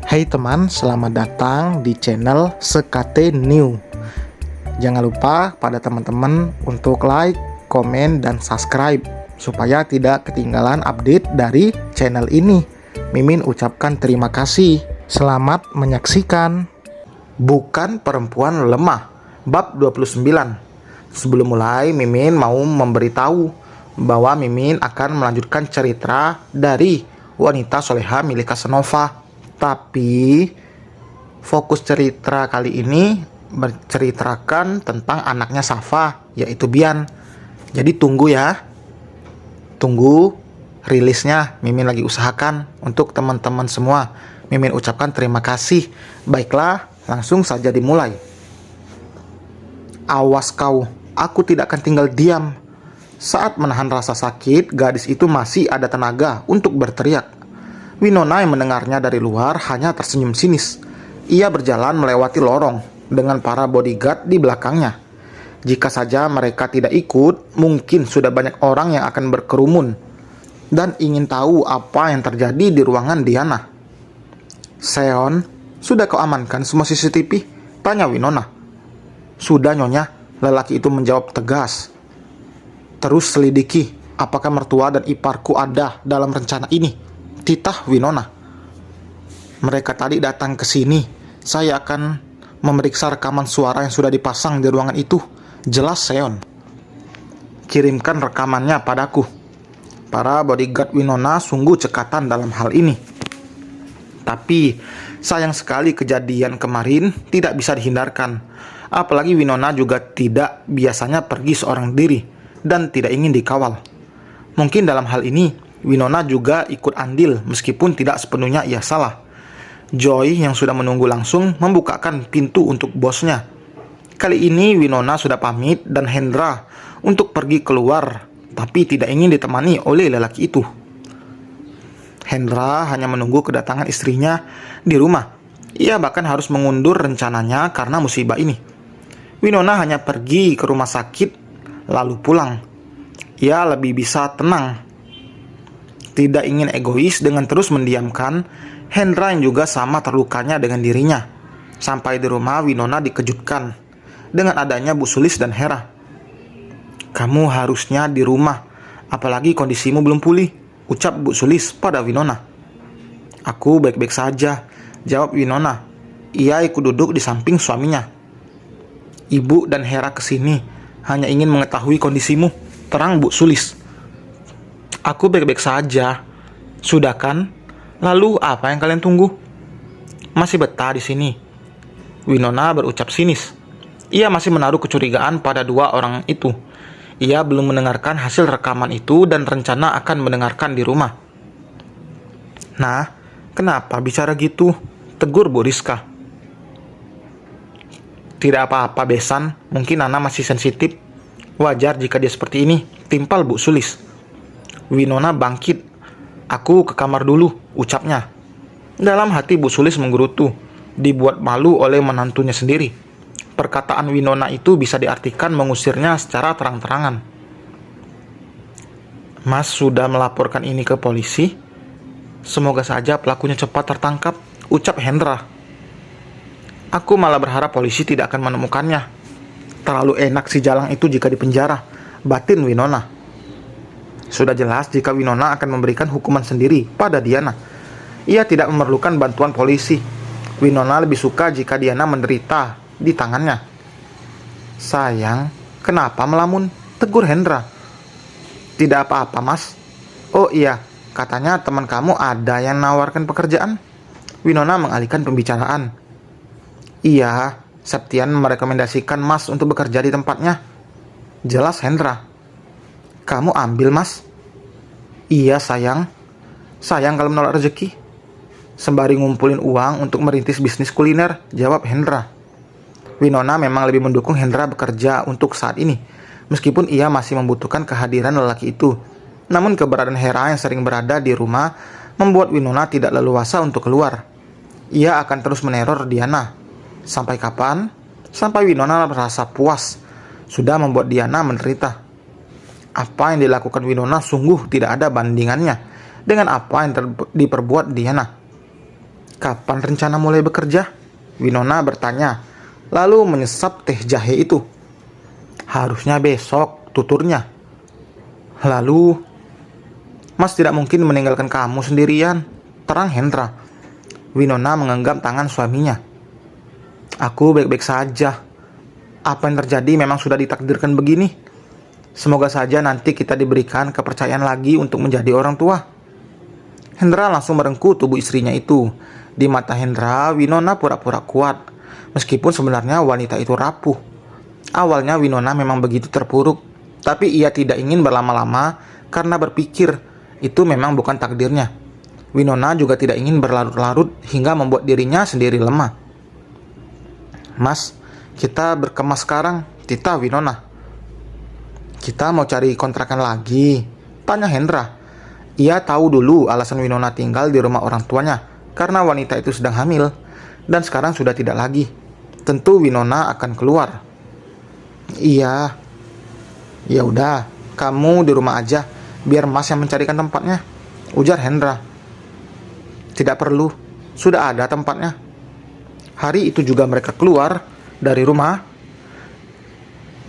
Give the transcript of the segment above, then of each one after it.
Hai teman, selamat datang di channel Sekate New. Jangan lupa pada teman-teman untuk like, komen, dan subscribe supaya tidak ketinggalan update dari channel ini. Mimin ucapkan terima kasih. Selamat menyaksikan. Bukan perempuan lemah, bab 29. Sebelum mulai, Mimin mau memberitahu bahwa Mimin akan melanjutkan cerita dari wanita soleha milik Casanova. Tapi fokus cerita kali ini menceritakan tentang anaknya Safa, yaitu Bian. Jadi tunggu ya. Tunggu rilisnya, Mimin lagi usahakan untuk teman-teman semua. Mimin ucapkan terima kasih. Baiklah, langsung saja dimulai. Awas kau, aku tidak akan tinggal diam. Saat menahan rasa sakit, gadis itu masih ada tenaga untuk berteriak. Winona yang mendengarnya dari luar hanya tersenyum sinis. Ia berjalan melewati lorong dengan para bodyguard di belakangnya. Jika saja mereka tidak ikut, mungkin sudah banyak orang yang akan berkerumun dan ingin tahu apa yang terjadi di ruangan Diana. Seon, sudah kau amankan semua CCTV? Tanya Winona. Sudah nyonya, lelaki itu menjawab tegas. Terus selidiki, apakah mertua dan iparku ada dalam rencana ini? Titah Winona. Mereka tadi datang ke sini. Saya akan memeriksa rekaman suara yang sudah dipasang di ruangan itu. Jelas Seon. Kirimkan rekamannya padaku. Para bodyguard Winona sungguh cekatan dalam hal ini. Tapi sayang sekali kejadian kemarin tidak bisa dihindarkan. Apalagi Winona juga tidak biasanya pergi seorang diri dan tidak ingin dikawal. Mungkin dalam hal ini Winona juga ikut andil meskipun tidak sepenuhnya ia salah. Joy yang sudah menunggu langsung membukakan pintu untuk bosnya. Kali ini Winona sudah pamit dan Hendra untuk pergi keluar, tapi tidak ingin ditemani oleh lelaki itu. Hendra hanya menunggu kedatangan istrinya di rumah. Ia bahkan harus mengundur rencananya karena musibah ini. Winona hanya pergi ke rumah sakit lalu pulang. Ia lebih bisa tenang. Tidak ingin egois dengan terus mendiamkan Hendra yang juga sama terlukanya dengan dirinya. Sampai di rumah, Winona dikejutkan dengan adanya Bu Sulis dan Hera. Kamu harusnya di rumah, apalagi kondisimu belum pulih, ucap Bu Sulis pada Winona. Aku baik-baik saja, jawab Winona. Ia ikut duduk di samping suaminya. Ibu dan Hera kesini hanya ingin mengetahui kondisimu, terang Bu Sulis. Aku baik-baik saja. Sudah kan? Lalu apa yang kalian tunggu? Masih betah di sini? Winona berucap sinis. Ia masih menaruh kecurigaan pada dua orang itu. Ia belum mendengarkan hasil rekaman itu dan rencana akan mendengarkan di rumah. Nah, kenapa bicara gitu? Tegur Bu Rizka. Tidak apa-apa Besan, mungkin Nana masih sensitif. Wajar jika dia seperti ini, timpal Bu Sulis. Winona bangkit. Aku ke kamar dulu, ucapnya. Dalam hati Bu Sulis menggerutu, dibuat malu oleh menantunya sendiri. Perkataan Winona itu bisa diartikan mengusirnya secara terang-terangan. Mas sudah melaporkan ini ke polisi? Semoga saja pelakunya cepat tertangkap, ucap Hendra. Aku malah berharap polisi tidak akan menemukannya. Terlalu enak si Jalang itu jika dipenjara, batin Winona. Sudah jelas jika Winona akan memberikan hukuman sendiri pada Diana. Ia tidak memerlukan bantuan polisi. Winona lebih suka jika Diana menderita di tangannya. Sayang, kenapa melamun? Tegur Hendra. Tidak apa-apa mas. Oh iya, katanya teman kamu ada yang nawarkan pekerjaan. Winona mengalihkan pembicaraan. Iya, Septian merekomendasikan mas untuk bekerja di tempatnya. Jelas Hendra. Kamu ambil mas? Iya sayang. Sayang kalau menolak rezeki. Sembari ngumpulin uang untuk merintis bisnis kuliner, jawab Hendra. Winona memang lebih mendukung Hendra bekerja untuk saat ini, meskipun ia masih membutuhkan kehadiran lelaki itu. Namun keberadaan Hera yang sering berada di rumah membuat Winona tidak leluasa untuk keluar. Ia akan terus meneror Diana. Sampai kapan? Sampai Winona merasa puas sudah membuat Diana menderita. Apa yang dilakukan Winona sungguh tidak ada bandingannya dengan apa yang diperbuat Diana. Kapan rencana mulai bekerja? Winona bertanya, lalu menyesap teh jahe itu. Harusnya besok, tuturnya. Lalu, Mas tidak mungkin meninggalkan kamu sendirian, terang Hendra. Winona menggenggam tangan suaminya. Aku baik-baik saja. Apa yang terjadi memang sudah ditakdirkan begini. Semoga saja nanti kita diberikan kepercayaan lagi untuk menjadi orang tua. Hendra langsung merengkuh tubuh istrinya itu. Di mata Hendra, Winona pura-pura kuat, meskipun sebenarnya wanita itu rapuh. Awalnya Winona memang begitu terpuruk, tapi ia tidak ingin berlama-lama karena berpikir itu memang bukan takdirnya. Winona juga tidak ingin berlarut-larut hingga membuat dirinya sendiri lemah. Mas, kita berkemas sekarang, tita Winona. Kita mau cari kontrakan lagi, tanya Hendra. Ia tahu dulu alasan Winona tinggal di rumah orang tuanya karena wanita itu sedang hamil dan sekarang sudah tidak lagi. Tentu Winona akan keluar. Iya. Ya udah, kamu di rumah aja, biar Mas yang mencarikan tempatnya, ujar Hendra. Tidak perlu, sudah ada tempatnya. Hari itu juga mereka keluar dari rumah.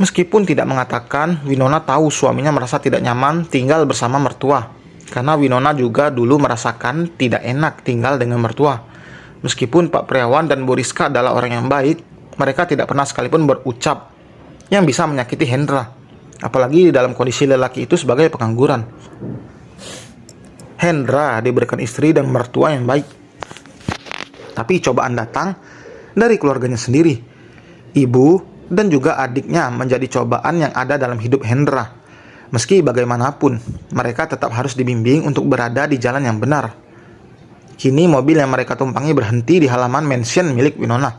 Meskipun tidak mengatakan, Winona tahu suaminya merasa tidak nyaman tinggal bersama mertua. Karena Winona juga dulu merasakan tidak enak tinggal dengan mertua. Meskipun Pak Priawan dan Bu Rizka adalah orang yang baik, mereka tidak pernah sekalipun berucap yang bisa menyakiti Hendra. Apalagi dalam kondisi lelaki itu sebagai pengangguran. Hendra diberikan istri dan mertua yang baik. Tapi cobaan datang dari keluarganya sendiri. Ibu dan juga adiknya menjadi cobaan yang ada dalam hidup Hendra. Meski bagaimanapun, mereka tetap harus dibimbing untuk berada di jalan yang benar. Kini mobil yang mereka tumpangi berhenti di halaman mansion milik Winona.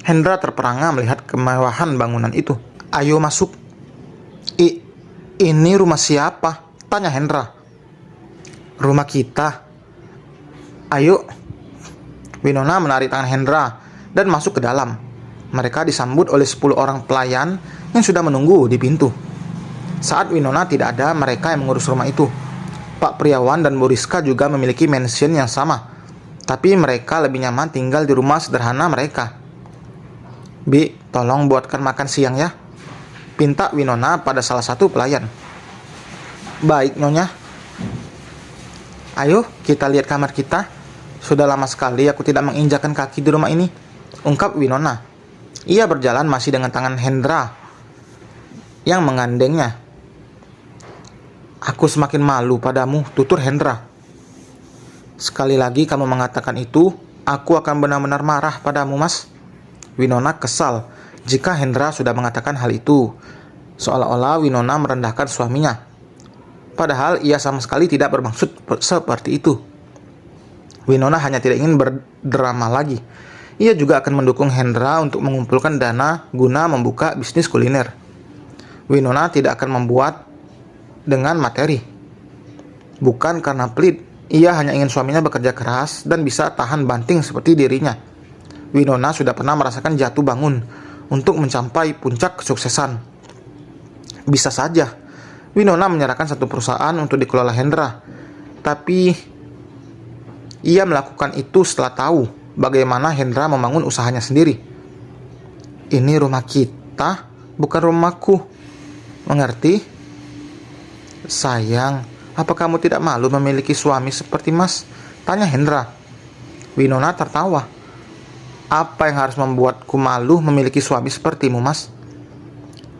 Hendra terperangah melihat kemewahan bangunan itu. Ayo masuk. Ini rumah siapa? Tanya Hendra. Rumah kita. Ayo. Winona menarik tangan Hendra dan masuk ke dalam. Mereka disambut oleh 10 orang pelayan yang sudah menunggu di pintu. Saat Winona tidak ada, mereka yang mengurus rumah itu. Pak Priawan dan Bu Rizka juga memiliki mansion yang sama. Tapi mereka lebih nyaman tinggal di rumah sederhana mereka. Bi, tolong buatkan makan siang ya, pinta Winona pada salah satu pelayan. Baik, Nyonya. Ayo, kita lihat kamar kita. Sudah lama sekali aku tidak menginjakkan kaki di rumah ini, ungkap Winona. Ia berjalan masih dengan tangan Hendra yang menggandengnya. Aku semakin malu padamu, tutur Hendra. Sekali lagi kamu mengatakan itu, aku akan benar-benar marah padamu, Mas. Winona kesal jika Hendra sudah mengatakan hal itu, seolah-olah Winona merendahkan suaminya. Padahal ia sama sekali tidak bermaksud seperti itu. Winona hanya tidak ingin berdrama lagi. Ia juga akan mendukung Hendra untuk mengumpulkan dana guna membuka bisnis kuliner. Winona tidak akan membuat dengan materi. Bukan karena pelit, ia hanya ingin suaminya bekerja keras dan bisa tahan banting seperti dirinya. Winona sudah pernah merasakan jatuh bangun untuk mencapai puncak kesuksesan. Bisa saja Winona menyerahkan satu perusahaan untuk dikelola Hendra, tapi ia melakukan itu setelah tahu bagaimana Hendra membangun usahanya sendiri. Ini rumah kita, bukan rumahku. Mengerti? Sayang, apa kamu tidak malu memiliki suami seperti Mas? Tanya Hendra. Winona tertawa. Apa yang harus membuatku malu memiliki suami sepertimu, Mas?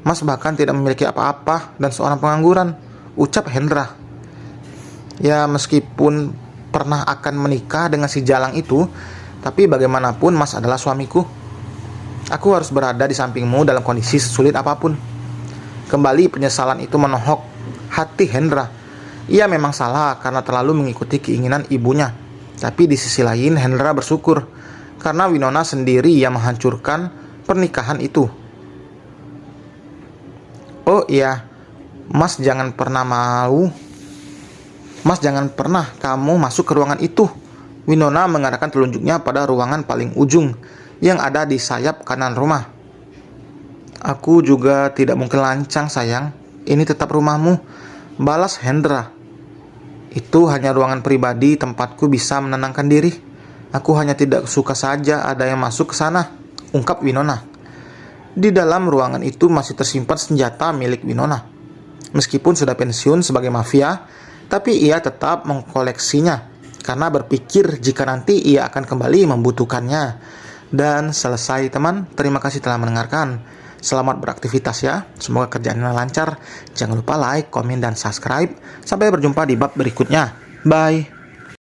Mas bahkan tidak memiliki apa-apa dan seorang pengangguran, ucap Hendra. Ya, meskipun pernah akan menikah dengan si Jalang itu, tapi bagaimanapun Mas adalah suamiku. Aku harus berada di sampingmu dalam kondisi sesulit apapun. Kembali penyesalan itu menohok hati Hendra. Ia memang salah karena terlalu mengikuti keinginan ibunya. Tapi di sisi lain Hendra bersyukur karena Winona sendiri yang menghancurkan pernikahan itu. Oh iya, Mas jangan pernah kamu masuk ke ruangan itu. Winona mengarahkan telunjuknya pada ruangan paling ujung yang ada di sayap kanan rumah. Aku juga tidak mungkin lancang, sayang. Ini tetap rumahmu, balas Hendra. Itu hanya ruangan pribadi tempatku bisa menenangkan diri. Aku hanya tidak suka saja ada yang masuk ke sana, ungkap Winona. Di dalam ruangan itu masih tersimpan senjata milik Winona. Meskipun sudah pensiun sebagai mafia, tapi ia tetap mengkoleksinya karena berpikir jika nanti ia akan kembali membutuhkannya. Dan selesai teman, terima kasih telah mendengarkan. Selamat beraktivitas ya, semoga kerjaannya lancar. Jangan lupa like, komen, dan subscribe. Sampai berjumpa di bab berikutnya. Bye.